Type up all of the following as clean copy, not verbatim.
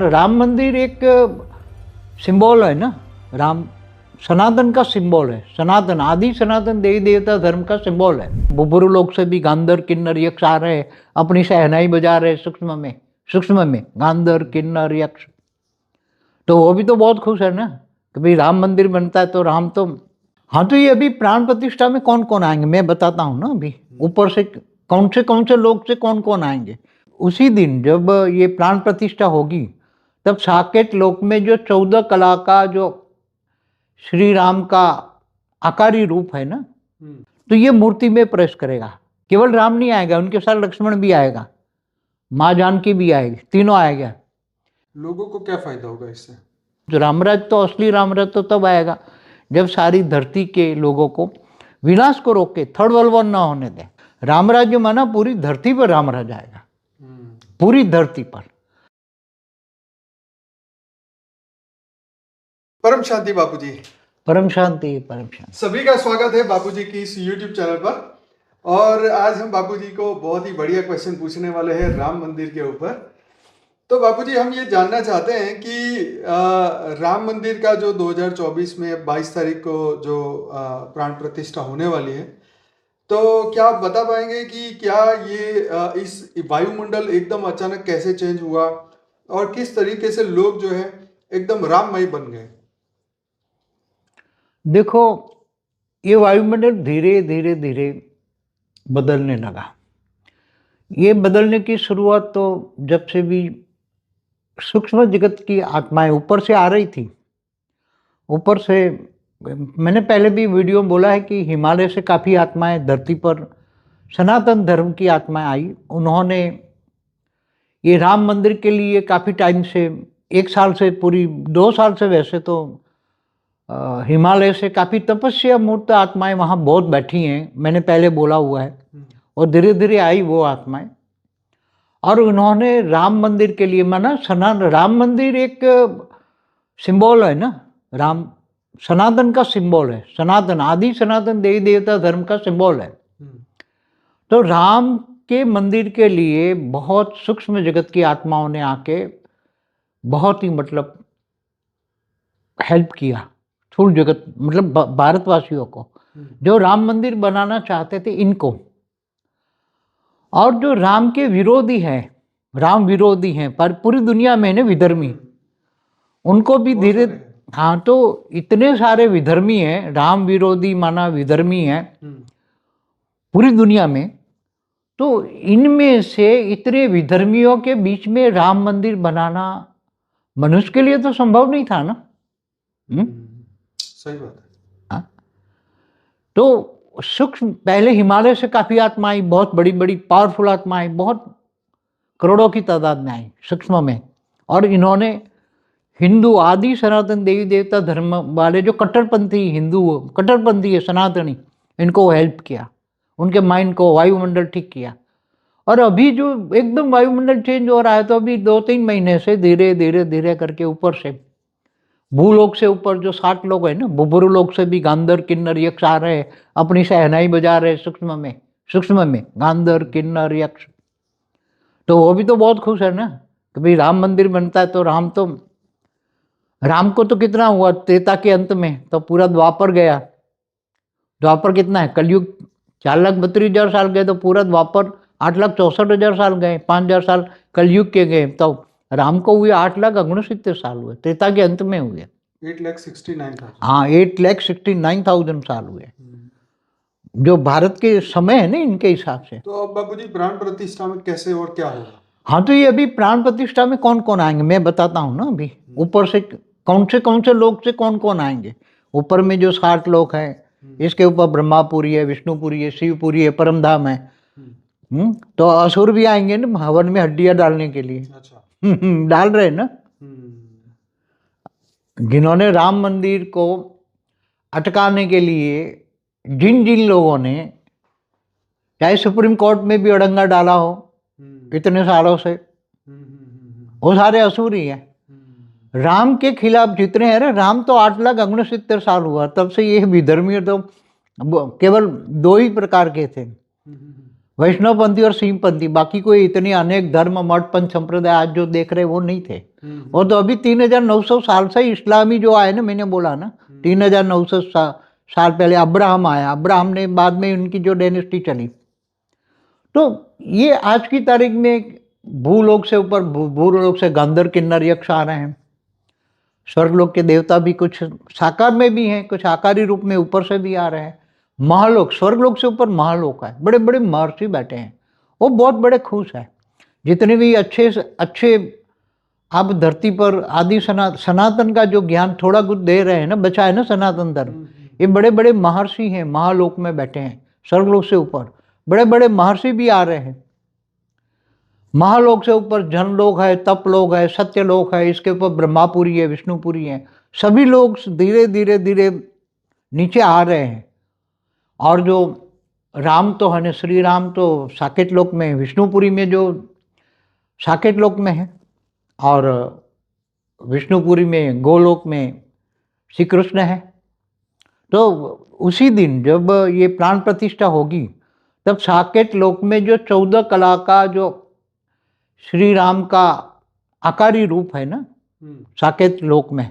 राम मंदिर एक सिंबल है ना। राम सनातन का सिंबल है, सनातन आदि सनातन देवी देवता धर्म का सिंबल है। बुबुरु लोग से भी गांधर किन्नर यक्ष आ रहे, अपनी शहनाई बजा रहे सूक्ष्म में गांधर किन्नर यक्ष। तो वो भी तो बहुत खुश है ना कि भाई राम मंदिर बनता है। तो राम तो हाँ, तो ये अभी प्राण प्रतिष्ठा में कौन कौन आएंगे मैं बताता हूँ ना। अभी ऊपर से कौन से लोग से कौन कौन आएंगे। उसी दिन जब ये प्राण प्रतिष्ठा होगी तब साकेत लोक में जो 14 कला का जो श्री राम का आकारी रूप है ना, तो ये मूर्ति में प्रवेश करेगा। केवल राम नहीं आएगा, उनके साथ लक्ष्मण भी आएगा, माँ जानकी भी आएगी, तीनों आएगा। लोगों को क्या फायदा होगा इससे? जो रामराज तो असली रामराज तो तब आएगा जब सारी धरती के लोगों को विनाश को रोक के थर्ड वर्ल्ड वॉर ना होने दे। रामराज्य माना पूरी धरती पर रामराज आएगा, पूरी धरती पर। परम शांति बापूजी। परम शांति, परम शांति। सभी का स्वागत है बापूजी की इस YouTube चैनल पर। और आज हम बापूजी को बहुत ही बढ़िया क्वेश्चन पूछने वाले हैं राम मंदिर के ऊपर। तो बापूजी हम ये जानना चाहते हैं कि राम मंदिर का जो 2024 में 22 तारीख को जो प्राण प्रतिष्ठा होने वाली है, तो क्या आप बता पाएंगे कि क्या ये इस वायुमंडल एकदम अचानक कैसे चेंज हुआ और किस तरीके से लोग जो है एकदम राममय बन गए? देखो, ये वायुमंडल धीरे धीरे धीरे बदलने लगा। ये बदलने की शुरुआत तो जब से भी सूक्ष्म जगत की आत्माएं ऊपर से आ रही थी, ऊपर से मैंने पहले भी वीडियो में बोला है कि हिमालय से काफ़ी आत्माएं धरती पर सनातन धर्म की आत्माएं आई। उन्होंने ये राम मंदिर के लिए काफ़ी टाइम से, 1 साल से, पूरी 2 साल से वैसे तो हिमालय से काफ़ी तपस्या मूर्त आत्माएं वहाँ बहुत बैठी हैं, मैंने पहले बोला हुआ है। और धीरे धीरे आई वो आत्माएं और उन्होंने राम मंदिर के लिए माना। राम मंदिर एक सिंबल है ना। राम सनातन का सिंबल है, सनातन आदि सनातन देवी देवता धर्म का सिंबल है। तो राम के मंदिर के लिए बहुत सूक्ष्म जगत की आत्माओं ने आके बहुत ही मतलब हेल्प किया, स्थूल जगत मतलब भारतवासियों को, जो राम मंदिर बनाना चाहते थे इनको। और जो राम के विरोधी हैं, राम विरोधी हैं पर पूरी दुनिया में ना विधर्मी, उनको भी धीरे, हाँ, तो इतने सारे विधर्मी हैं, राम विरोधी माना विधर्मी हैं पूरी दुनिया में। तो इनमें से इतने विधर्मियों के बीच में राम मंदिर बनाना मनुष्य के लिए तो संभव नहीं था ना। सही बात है। हाँ? तो सूक्ष्म पहले हिमालय से काफ़ी आत्माएं, बहुत बड़ी बड़ी पावरफुल आत्माएं, बहुत करोड़ों की तादाद में आई सूक्ष्म में। और इन्होंने हिंदू आदि सनातन देवी देवता धर्म वाले जो कट्टरपंथी हिंदू, कट्टरपंथी है सनातनी, इनको हेल्प किया, उनके माइंड को, वायुमंडल ठीक किया। और अभी जो एकदम वायुमंडल चेंज हो रहा है, तो अभी 2-3 महीने से धीरे धीरे धीरे करके ऊपर से, भूलोक से ऊपर जो 60 लोग हैं ना, बुबुरु लोग से भी गांधर किन्नर यक्ष आ रहे, अपनी शहनाई बजा रहे सूक्ष्म में गांधर किन्नर यक्ष। तो वो भी तो बहुत खुश है ना कि भाई राम मंदिर बनता है। तो राम को तो कितना हुआ त्रेता के अंत में, तो पूरा द्वापर गया। द्वापर कितना है, कलयुग 4,32,000 साल गए, तो पूरा द्वापर 8,64,000 साल गए, 5,000 साल कलयुग के गए। तो राम को हुए 8,69,000 साल हुए, त्रेता के अंत में हुए 8,69,000। हाँ, 8,69,000 साल हुए, जो भारत के समय है ना इनके हिसाब से। तो अब बाबूजी प्राण प्रतिष्ठा में कैसे और क्या होगा? हाँ, तो ये अभी प्राण प्रतिष्ठा में कौन कौन आएंगे मैं बताता हूँ ना। अभी ऊपर से कौन से लोग से कौन कौन आएंगे। ऊपर में जो 60 लोग हैं, इसके ऊपर ब्रह्मापुरी है, विष्णुपुरी है, शिवपुरी है, परमधाम है। तो असुर भी आएंगे ना हवन में हड्डियां डालने के लिए। अच्छा। डाल रहे ना। जिन्होंने राम मंदिर को अटकाने के लिए जिन जिन लोगों ने, चाहे सुप्रीम कोर्ट में भी अड़ंगा डाला हो इतने सालों से, वो सारे असुर ही हैं। राम के खिलाफ जितने हैं ना, राम तो 8,69,000 साल हुआ, तब से ये विधर्मी तो केवल 2 ही प्रकार के थे। वैष्णवपंथी और सिंहपंथी, बाकी कोई इतनी अनेक धर्म मठ पंथ संप्रदाय आज जो देख रहे वो नहीं थे। वो तो अभी 3900 साल से ही इस्लामी जो आए ना, मैंने बोला ना 3900 साल पहले अब्राहम आया, अब्राहम ने बाद में उनकी जो डायनेस्टी चली। तो ये आज की तारीख में भूलोक से ऊपर भूलोक से गंधर्व किन्नर यक्ष आ रहे हैं, स्वर्गलोक के देवता भी कुछ साकार में भी हैं, कुछ आकारी रूप में ऊपर से भी आ रहे हैं। महालोक, स्वर्गलोक से ऊपर महालोक है, बड़े बड़े महर्षि बैठे हैं, वो बहुत बड़े खुश हैं। जितने भी अच्छे से अच्छे अब धरती पर आदि सनातन का जो ज्ञान थोड़ा कुछ दे रहे हैं ना, बचा है ना सनातन धर्म, ये बड़े बड़े महर्षि हैं, महालोक में बैठे हैं, स्वर्गलोक से ऊपर बड़े बड़े महर्षि भी आ रहे हैं। महालोक से ऊपर जनलोक है, तपलोक है, सत्यलोक है, इसके ऊपर ब्रह्मापुरी है, विष्णुपुरी है, सभी लोग धीरे धीरे धीरे नीचे आ रहे हैं। और जो राम तो है ना, श्री राम तो साकेत लोक में, विष्णुपुरी में जो साकेत लोक में है, और विष्णुपुरी में गोलोक में श्री कृष्ण है। तो उसी दिन जब ये प्राण प्रतिष्ठा होगी, तब साकेत लोक में जो 14 कला का जो श्री राम का आकारी रूप है ना, साकेत लोक में,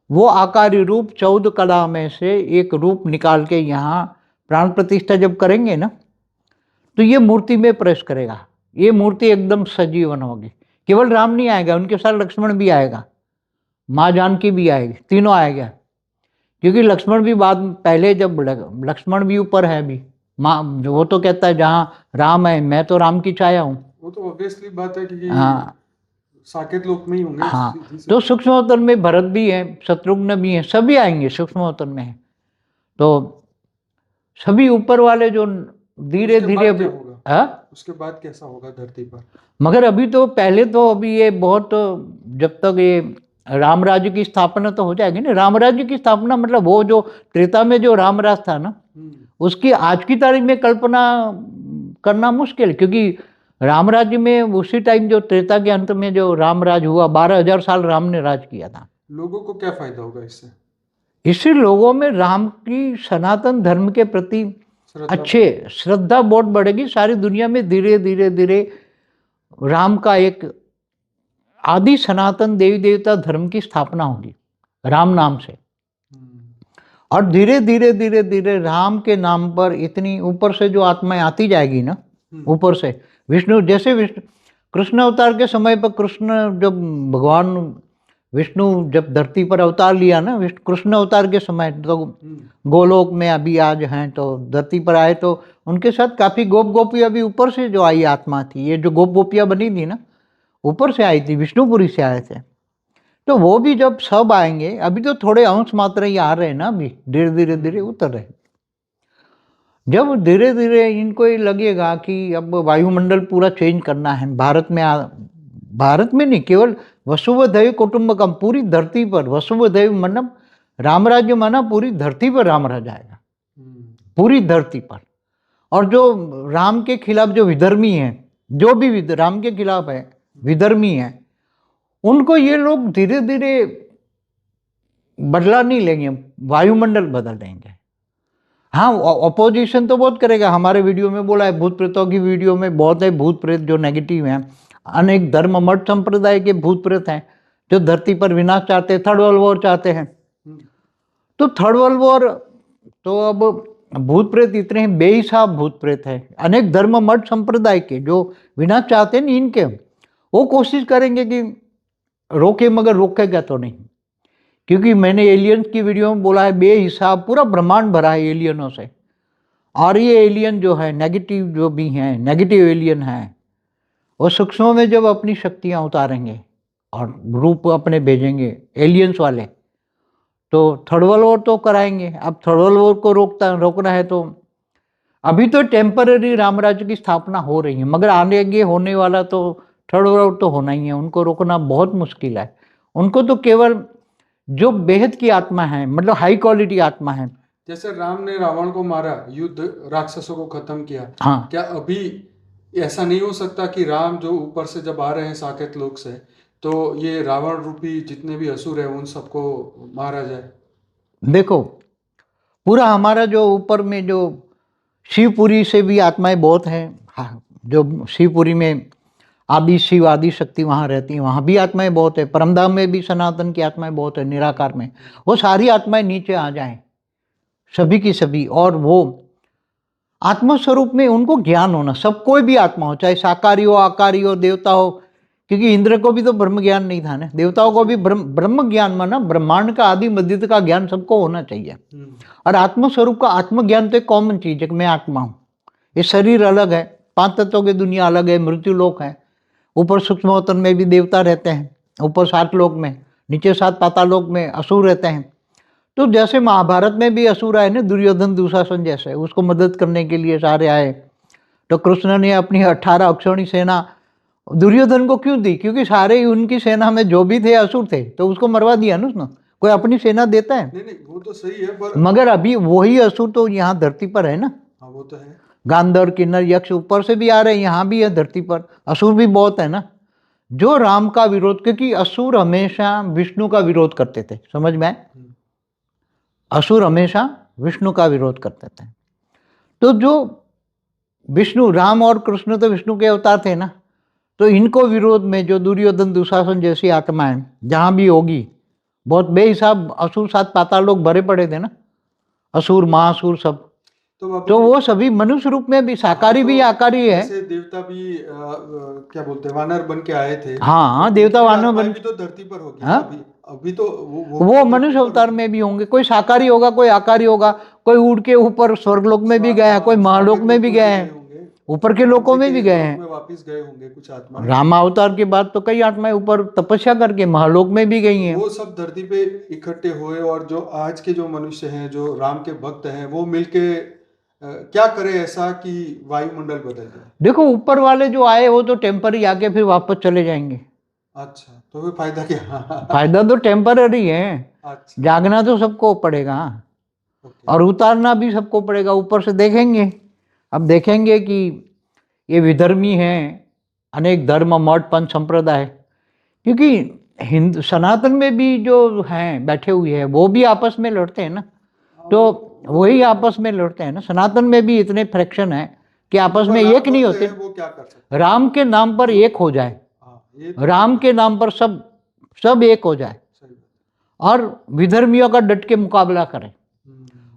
वो आकारी रूप 14 कला में से एक रूप निकाल के यहाँ प्राण प्रतिष्ठा जब करेंगे ना, तो ये मूर्ति में प्रवेश करेगा। ये मूर्ति एकदम सजीवन होगी। केवल राम नहीं आएगा, उनके साथ लक्ष्मण भी आएगा, माँ जानकी भी आएगी, तीनों आएगा। क्योंकि लक्ष्मण भी बाद पहले जब लक्ष्मण भी ऊपर है अभी, माँ वो तो कहता है जहाँ राम है मैं तो राम की छाया हूँ। वो तो ऑब्वियसली बात है कि हाँ, साकेत लोक में ही होंगे। हाँ, तो सूक्ष्म अवतार में भरत भी है, शत्रुघ्न भी है, सभी आएंगे सूक्ष्म अवतार में है। तो सभी ऊपर वाले जो धीरे धीरे उसके बाद कैसा होगा धरती पर? मगर अभी तो पहले तो अभी ये बहुत, जब तक ये राम राज्य की स्थापना तो हो जाएगी ना। राम राज्य की स्थापना मतलब वो जो त्रेता में जो राम राज था ना, उसकी आज की तारीख में कल्पना करना मुश्किल, क्योंकि राम राज्य में उसी टाइम जो त्रेता के अंत में जो राम राज हुआ, 12,000 साल राम ने राज किया था। लोगों को क्या फायदा होगा इससे? इससे लोगों में राम की सनातन धर्म के प्रति अच्छे श्रद्धा बहुत बढ़ेगी। सारी दुनिया में धीरे धीरे धीरे राम का एक आदि सनातन देवी देवता धर्म की स्थापना होगी राम नाम से। और धीरे धीरे धीरे धीरे राम के नाम पर इतनी ऊपर से जो आत्माएं आती जाएगी ना, ऊपर से विष्णु, जैसे विष्णु कृष्ण अवतार के समय पर, कृष्ण जब भगवान विष्णु जब धरती पर अवतार लिया ना, कृष्ण अवतार के समय, तो गोलोक में अभी आज हैं, तो धरती पर आए तो उनके साथ काफ़ी गोप गोपियाँ भी ऊपर से जो आई आत्मा थी। ये जो गोप गोपियाँ बनी थी ना, ऊपर से आई थी, विष्णुपुरी से आए थे। तो वो भी जब सब आएंगे, अभी तो थोड़े अंश मात्र ही आ रहे हैं ना, अभी धीरे धीरे धीरे उतर रहे। जब धीरे धीरे इनको ये लगेगा कि अब वायुमंडल पूरा चेंज करना है, भारत में नहीं, केवल वसुवैव कुटुंबकम, पूरी धरती पर वसुवैव मतलब राम राज्य माना पूरी धरती पर राम राज आएगा, पूरी धरती पर। और जो राम के खिलाफ जो विधर्मी हैं, जो भी राम के खिलाफ है विधर्मी हैं, उनको ये लोग धीरे धीरे बदला नहीं लेंगे, वायुमंडल बदल देंगे। हाँ, ऑपोजिशन तो बहुत करेगा। हमारे वीडियो में बोला है, भूत प्रेतों की वीडियो में बहुत है, भूत प्रेत जो नेगेटिव हैं, अनेक धर्म मठ संप्रदाय के भूत प्रेत हैं जो धरती पर विनाश चाहते हैं, थर्ड वर्ल्ड वॉर चाहते हैं। तो थर्ड वर्ल्ड वॉर तो अब भूत प्रेत इतने बेहिसाब भूत प्रेत हैं, अनेक धर्म मठ संप्रदाय के जो विनाश चाहते हैं, इनके वो कोशिश करेंगे कि रोके, मगर रोकेगा तो नहीं। क्योंकि मैंने एलियंस की वीडियो में बोला है, बेहिसाब पूरा ब्रह्मांड भरा है एलियनों से। और ये एलियन जो है नेगेटिव, जो भी हैं नेगेटिव एलियन हैं, वो सूक्ष्म में जब अपनी शक्तियां उतारेंगे और रूप अपने भेजेंगे एलियंस वाले, तो थर्ड वर्ल्ड वॉर तो कराएंगे। अब थर्ड वर्ल्ड वॉर को रोकना है तो अभी तो टेम्पररी रामराज्य की स्थापना हो रही है, मगर आगे होने वाला तो थर्ड वर्ल्ड वॉर तो होना ही है। उनको रोकना बहुत मुश्किल है। उनको तो केवल जो बेहद की आत्मा है, मतलब हाई क्वालिटी आत्मा है, जैसे राम ने रावण को मारा, युद्ध राक्षसों को खत्म किया, हाँ, क्या अभी ऐसा नहीं हो सकता कि राम जो ऊपर से जब आ रहे हैं साकेत लोक से, तो ये रावण रूपी जितने भी असुर हैं उन सबको मारा जाए? देखो, पूरा हमारा जो ऊपर में जो शिवपुरी से भी आत्माएं बहुत हैं। हाँ, जो शिवपुरी में आदि शिव आदि शक्ति वहाँ रहती हैं, वहाँ भी आत्माएं बहुत है। परमधाम में भी सनातन की आत्माएं बहुत है, निराकार में। वो सारी आत्माएं नीचे आ जाएं, सभी की सभी, और वो आत्मा स्वरूप में उनको ज्ञान होना, सब कोई भी आत्मा हो, चाहे साकारी हो, आकारी हो, देवता हो, क्योंकि इंद्र को भी तो ब्रह्म ज्ञान नहीं था ना, देवताओं को भी ब्रह्म ज्ञान माना, ब्रह्मांड का आदि मध्य का ज्ञान सबको होना चाहिए। और आत्म स्वरूप का आत्मज्ञान तो एक कॉमन चीज है कि मैं आत्मा हूँ। ये शरीर अलग है, 5 तत्वों की दुनिया अलग है, मृत्यु लोक है, ऊपर सूक्ष्मवतन में भी देवता रहते हैं, ऊपर 7 लोक में, नीचे 7 पाताल लोक में असुर रहते हैं। तो जैसे महाभारत में भी असुर आए ना, दुर्योधन दुशासन जैसे, उसको मदद करने के लिए सारे आए, तो कृष्ण ने अपनी 18 अक्षौणी सेना दुर्योधन को क्यों दी? क्योंकि सारे उनकी सेना में जो भी थे असुर थे, तो उसको मरवा दिया ना उसने। कोई अपनी सेना देता है? नहीं वो तो सही है, पर मगर अभी वही असुर तो यहाँ धरती पर है ना। हाँ वो तो है। गांधर किन्नर यक्ष ऊपर से भी आ रहे हैं, यहाँ भी है धरती पर, असुर भी बहुत है ना, जो राम का विरोध, क्योंकि असुर हमेशा विष्णु का विरोध करते थे, समझ में आए? असुर हमेशा विष्णु का विरोध करते थे। तो जो विष्णु, राम और कृष्ण तो विष्णु के अवतार थे ना, तो इनको विरोध में जो दुर्योधन दुशासन जैसी आत्माएं जहां भी होगी, बहुत बेहिसाब असुर 7 पाताल लोग भरे पड़े थे ना, असुर महासुर सब, तो वो सभी मनुष्य रूप में भी, साकारी भी आकारी है। जैसे देवता भी क्या बोलते हैं, वानर बन के आए थे। हाँ, देवता वानर बन भी तो धरती पर होगी। हाँ? अभी तो वो मनुष्य अवतार में भी होंगे, कोई साकारी होगा, कोई आकारी होगा, कोई उड़ के ऊपर स्वर्गलोक में भी गया है, कोई महालोक में भी गए हैं, ऊपर के लोकों में भी गए हैं, वापस गए होंगे कुछ आत्मा। राम अवतार के बाद तो कई आत्माएं ऊपर तपस्या करके महालोक में भी गई हैं। वो सब धरती पे इकट्ठे हुए, और जो आज के जो मनुष्य हैं, जो राम के भक्त हैं, वो मिलके क्या करे ऐसा कि वायुमंडल बदल जाए? देखो, ऊपर वाले जो आए वो तो टेम्पररी आके फिर वापस चले जाएंगे। अच्छा, तो फिर फायदा क्या? फायदा तो टेम्पररी है। अच्छा, जागना तो सबको पड़ेगा और उतारना भी सबको पड़ेगा। ऊपर से देखेंगे, अब देखेंगे कि ये विधर्मी हैं, अनेक धर्म मठ पंथ संप्रदाय, क्योंकि हिंदू सनातन में भी जो हैं बैठे हुए हैं वो भी आपस में लड़ते हैं ना, तो वही आपस में लड़ते हैं ना। सनातन में भी इतने फ्रैक्शन है कि आपस में एक नहीं होते। वो क्या कर सकते? राम के नाम पर एक हो जाए, राम के नाम पर सब एक हो जाए, और विधर्मियों का डट के मुकाबला करें।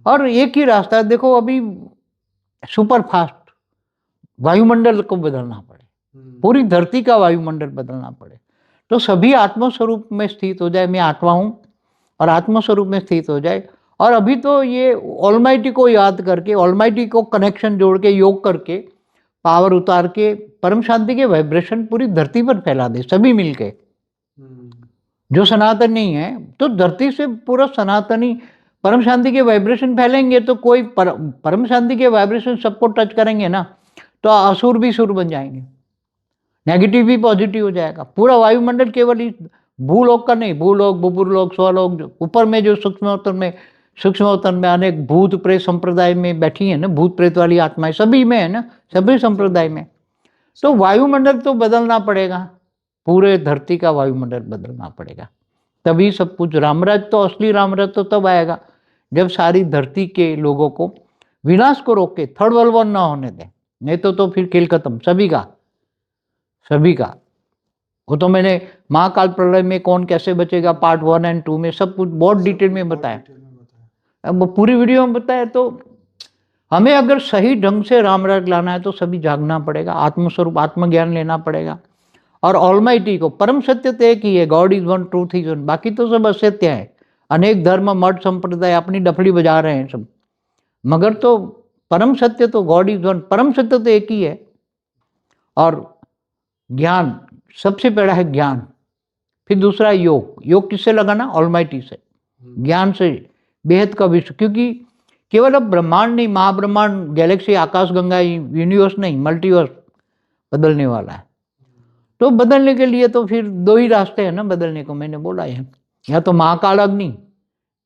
और एक ही रास्ता है, देखो अभी सुपर फास्ट वायुमंडल को बदलना पड़े, पूरी धरती का वायुमंडल बदलना पड़े, तो सभी आत्मस्वरूप में स्थित हो जाए, मैं आत्मा हूँ, और आत्मस्वरूप में स्थित हो जाए। और अभी तो ये ऑलमाइटी को याद करके, ऑलमाइटी को कनेक्शन जोड़ के, योग करके, पावर उतार के परम शांति के वाइब्रेशन पूरी धरती पर फैला दे सभी मिलके। जो सनातन नहीं है, तो धरती से पूरा सनातनी परम शांति के वाइब्रेशन फैलेंगे, तो कोई परम शांति के वाइब्रेशन सबको टच करेंगे ना, तो असुर भी सुर बन जाएंगे, नेगेटिव भी पॉजिटिव हो जाएगा। पूरा वायुमंडल केवल इस भूलोक का नहीं, भूलोक, बुपुरलोक, स्वलोक, ऊपर में जो सूक्ष्मोत्तर में अनेक भूत प्रेत संप्रदाय में बैठी है ना, भूत प्रेत वाली आत्माएं सभी में है ना, सभी संप्रदाय में। तो वायुमंडल तो बदलना पड़ेगा, पूरे धरती का वायुमंडल बदलना पड़ेगा, तभी सब कुछ। रामराज तो, असली रामराज तो तब आएगा जब सारी धरती के लोगों को विनाश को रोक के थर्ड वर्ल्ड वॉर ना होने दें, नहीं तो फिर खेल खत्म सभी का। वो तो मैंने महाकाल प्रलय में कौन कैसे बचेगा पार्ट 1 और 2 में सब कुछ बहुत डिटेल में बताया। अब पूरी वीडियो में बताया, तो हमें अगर सही ढंग से रामराज लाना है तो सभी जागना पड़ेगा, आत्मस्वरूप आत्मज्ञान लेना पड़ेगा, और ऑलमाइटी को, परम सत्य तो एक ही है, God is one, truth is one, बाकी तो सब असत्य है। अनेक धर्म मठ संप्रदाय अपनी डफड़ी बजा रहे हैं सब, मगर तो परम सत्य तो गॉड इज वन, परम सत्य तो एक ही है। और ज्ञान, सबसे पहला है ज्ञान, फिर दूसरा है योग। योग किससे लगाना? ऑलमाइटी से, ज्ञान से, बेहद का विश्व। क्योंकि केवल अब ब्रह्मांड नहीं, महाब्रह्मांड, गैलेक्सी, आकाश गंगा, यूनिवर्स नहीं, मल्टीवर्स बदलने वाला है। तो बदलने के लिए तो फिर 2 ही रास्ते हैं ना बदलने को, मैंने बोला है, या तो महाकाल अग्नि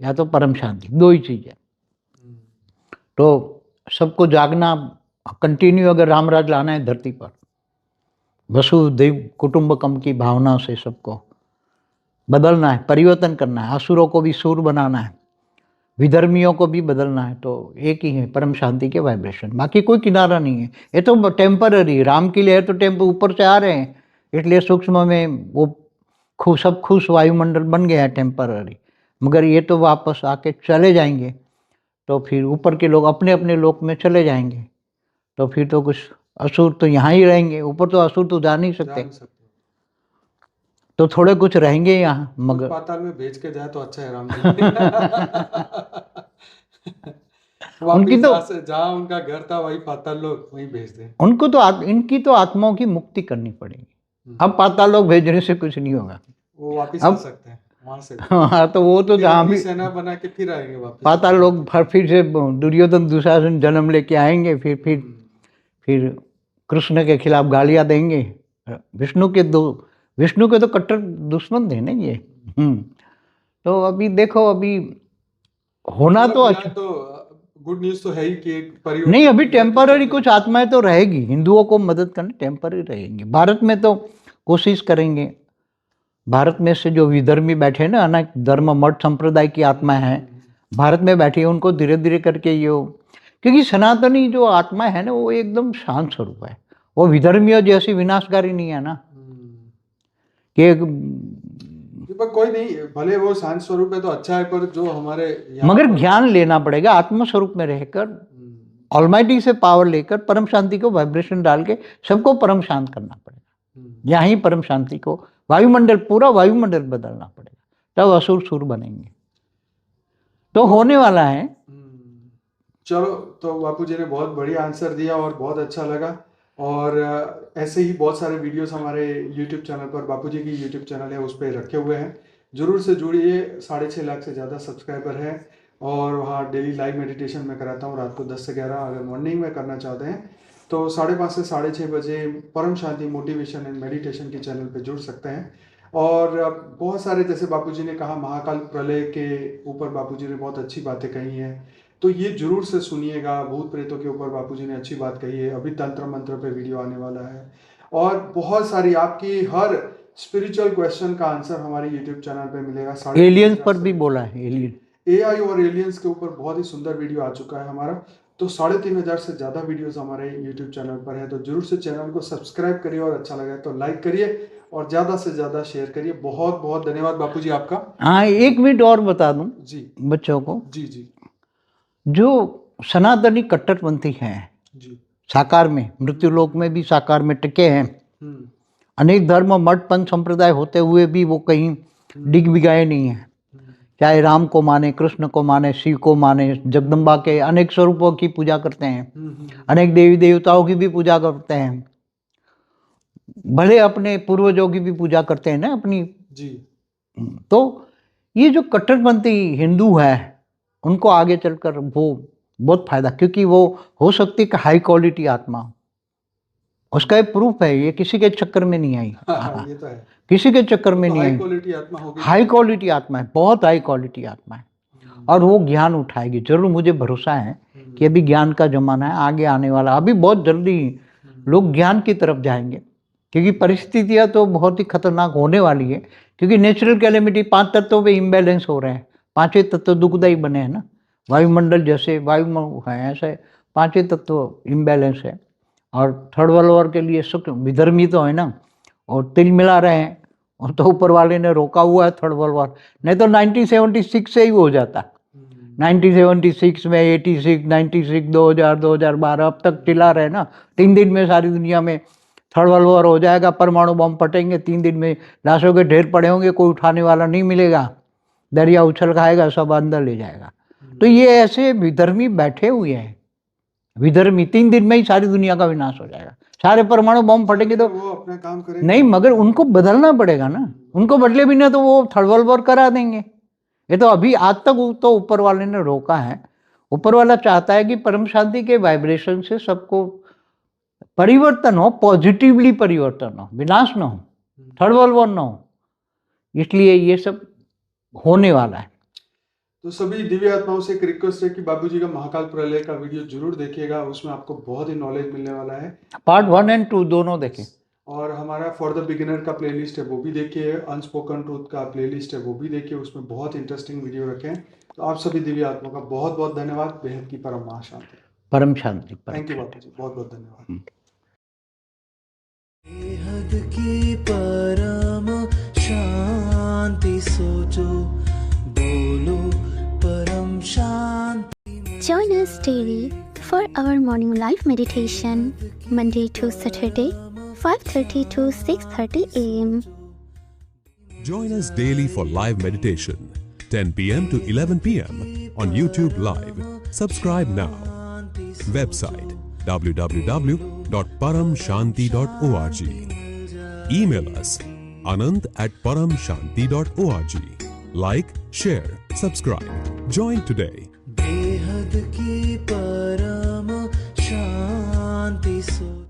या तो परम शांति, 2 ही चीज है। तो सबको जागना कंटिन्यू, अगर रामराज लाना है धरती पर, वसुधैव कुटुंबकम की भावना से सबको बदलना है, परिवर्तन करना है, असुरों को भी सूर बनाना है, विधर्मियों को भी बदलना है तो एक ही है, परम शांति के वाइब्रेशन, बाकी कोई किनारा नहीं है। ये तो टेम्पररी, राम के लिए है तो ऊपर से आ रहे हैं, इसलिए सूक्ष्म में वो सब खुश वायुमंडल बन गया है टेम्पररी, मगर ये तो वापस आके चले जाएंगे, तो फिर ऊपर के लोग अपने अपने लोक में चले जाएंगे, तो फिर तो कुछ असुर तो यहाँ ही रहेंगे, ऊपर तो असुर तो जा नहीं सकते, जान सकते हो। तो थोड़े कुछ रहेंगे यहाँ, खुद मगर पाताल में भेज के जाए तो अच्छा है राम जी। उनकी वापिस तो जहाँ उनका घर था वही पाताल लोग वहीं भेज दें। उनको तो इनकी तो आत्माओं की मुक्ति करनी पड़ेगी। अब पाताल लोग भेजने से कुछ नहीं होगा, वो वापिस आ अब सकते हैं वहां से भी। हाँ तो वो तो फिर जहाँ अपनी भी सेना बना के फिर आएंगे वापिस। पाताल लोग फिर से दुर्योधन दुशासन जन्म लेके आएंगे, फिर कृष्ण के खिलाफ गालियां देंगे। विष्णु के तो कट्टर दुश्मन थे ना ये। तो अभी देखो, अभी होना मतलब तो फिलहाल अच्छा तो गुड न्यूज तो है ही कि एक परिवर्तन नहीं, अभी की लहर तो टेम्पररी चल कुछ रही है। आत्माएं तो रहेगी, हिंदुओं को मदद करने टेम्पररी रहेंगी। भारत में तो कोशिश करेंगे, भारत में से जो विधर्मी बैठे हैं ना, अनेक धर्म मठ संप्रदाय की आत्माएं हैं भारत में बैठी है, उनको धीरे धीरे करके क्योंकि सनातनी जो आत्मा है ना वो एकदम शांत स्वरूप है, वो विधर्मियों जैसी विनाशकारी नहीं है ना कि पर कोई नहीं, भले वो शांत स्वरूप है तो अच्छा है, पर जो हमारे यहाँ मगर पर ज्ञान लेना पड़ेगा, आत्म स्वरूप में रहकर ऑलमाइटी से पावर लेकर परम शांति को वाइब्रेशन डाल के सबको परम शांत करना पड़ेगा। यहाँ ही परम शांति को वायुमंडल, पूरा वायुमंडल बदलना पड़ेगा, तब असुर सुर बनेंगे, तो होने वाला है। चलो, तो बापू जी ने बहुत बढ़िया आंसर दिया और बहुत अच्छा लगा। और ऐसे ही बहुत सारे वीडियोस हमारे यूट्यूब चैनल पर, बापू जी की यूट्यूब चैनल है उस पर रखे हुए हैं, जरूर से जुड़िए। 6.5 लाख से ज़्यादा सब्सक्राइबर हैं और वहाँ डेली लाइव मेडिटेशन में कराता हूँ रात को 10 से 11। अगर मॉर्निंग में करना चाहते हैं तो 5:30 से 6:30 बजे परम शांति मोटिवेशन एंड मेडिटेशन के चैनल पर जुड़ सकते हैं। और बहुत सारे, जैसे बापूजी ने कहा, महाकाल प्रलय के ऊपर बापूजी ने बहुत अच्छी बातें कही हैं, तो ये जरूर से सुनिएगा। भूत प्रेतों के ऊपर बापूजी ने अच्छी बात कही है, अभी तंत्र मंत्र पे वीडियो आने वाला है, और बहुत सारी आपकी हर स्पिरिचुअल क्वेश्चन का आंसर हमारे यूट्यूब चैनल पे मिलेगा। एलियंस पर भी बोला है, एलियन AI और एलियंस के ऊपर बहुत ही सुंदर वीडियो आ चुका है हमारा, तो 3,500 से ज़्यादा वीडियोस हमारे यूट्यूब चैनल पर है, तो जरूर से चैनल को सब्सक्राइब करिए और अच्छा लगे तो लाइक करिए और ज़्यादा से ज़्यादा शेयर करिए। बहुत बहुत धन्यवाद बापूजी आपका। हाँ, एक मिनट और बता दूं जी बच्चों को, जी जो सनातनी कट्टरपंथी हैं जी साकार में, मृत्युलोक में भी साकार में टिके हैं, अनेक धर्म मठ पंथ संप्रदाय होते हुए भी वो कहीं डिग बिगाए नहीं है, चाहे राम को माने, कृष्ण को माने, शिव को माने, जगदम्बा के अनेक स्वरूपों की पूजा करते हैं, अनेक देवी देवताओं की भी पूजा करते हैं, भले अपने पूर्वजों की भी पूजा करते हैं ना अपनी जी। तो ये जो कट्टरपंथी हिंदू है उनको आगे चलकर वो बहुत फायदा, क्योंकि वो हो सकती है कि हाई क्वालिटी आत्मा, उसका एक प्रूफ है, ये किसी के चक्कर में नहीं आई। ये तो है, किसी के चक्कर में नहीं हाई आई, क्वालिटी आत्मा होगी, हाई क्वालिटी आत्मा है, बहुत हाई क्वालिटी आत्मा है, और वो ज्ञान उठाएगी जरूर। मुझे भरोसा है कि अभी ज्ञान का जमाना है, आगे आने वाला, अभी बहुत जल्दी लोग ज्ञान की तरफ जाएंगे, क्योंकि परिस्थितियां तो बहुत ही खतरनाक होने वाली है, क्योंकि नेचुरल कैलेमिटी 5 तत्वों पे इम्बैलेंस हो रहे हैं, 5वें तत्व दुखदायी बने हैं ना, वायुमंडल जैसे वायु है ऐसे 5वें तत्व इम्बैलेंस है, और थर्ड वर्ल्ड वॉर के लिए सुख विधर्मी तो है ना, और तिल मिला रहे हैं, और तो ऊपर वाले ने रोका हुआ है थर्ड वर्ल्ड वॉर, नहीं तो 1976 से ही हो जाता, 1976 में 86 96 2000 2012 अब तक चिल्ला रहे ना, 3 दिन में सारी दुनिया में थर्ड वर्ल्ड वॉर हो जाएगा, परमाणु बम फटेंगे, 3 दिन में लाशों के ढेर पड़े होंगे, कोई उठाने वाला नहीं मिलेगा, दरिया उछल खाएगा, सब अंदर ले जाएगा। तो ये ऐसे विधर्मी बैठे हुए हैं, विधर्मी 3 दिन में ही सारी दुनिया का विनाश हो जाएगा, सारे परमाणु बम फटेंगे तो वो अपना काम करेंगे नहीं, मगर उनको बदलना पड़ेगा ना, उनको बदले बिना तो वो थर्ड वर्ल्ड वॉर करा देंगे। ये तो अभी आज तक तो ऊपर वाले ने रोका है, ऊपर वाला चाहता है कि परम शांति के वाइब्रेशन से सबको परिवर्तन हो, पॉजिटिवली परिवर्तन हो, विनाश ना हो, थर्ड वर्ल्ड वॉर ना हो, इसलिए ये सब होने वाला है। तो सभी दिव्य आत्माओं से एक रिक्वेस्ट है कि बाबूजी का महाकाल प्रलय का वीडियो जरूर देखिएगा, उसमें आपको बहुत ही नॉलेज मिलने वाला है। पार्ट 1 और 2 दोनों देखें। और हमारा फॉर द बिगिनर का प्लेलिस्ट है वो भी देखिए, अनस्पोकन ट्रूथ का प्लेलिस्ट है वो भी देखिए, उसमें बहुत इंटरेस्टिंग वीडियो रखे हैं। तो आप सभी दिव्य आत्मा का बहुत बहुत धन्यवाद। बेहद की परम महाशांति। परम शांति, परम थैंक यू शांति। बापू जी, बहुत बहुत धन्यवाद। बेहद की परम शांति सोचो, बोलो परम शांति। Join us daily for our morning live meditation, Monday to Saturday, 5:30 to 6:30 a.m. Join us daily for live meditation, 10 p.m. to 11 p.m. on YouTube Live. Subscribe now. Website www.paramshanti.org. Email us anand@paramshanti.org. Like, share, subscribe. Join today. बेहद की परम शांति सोचो।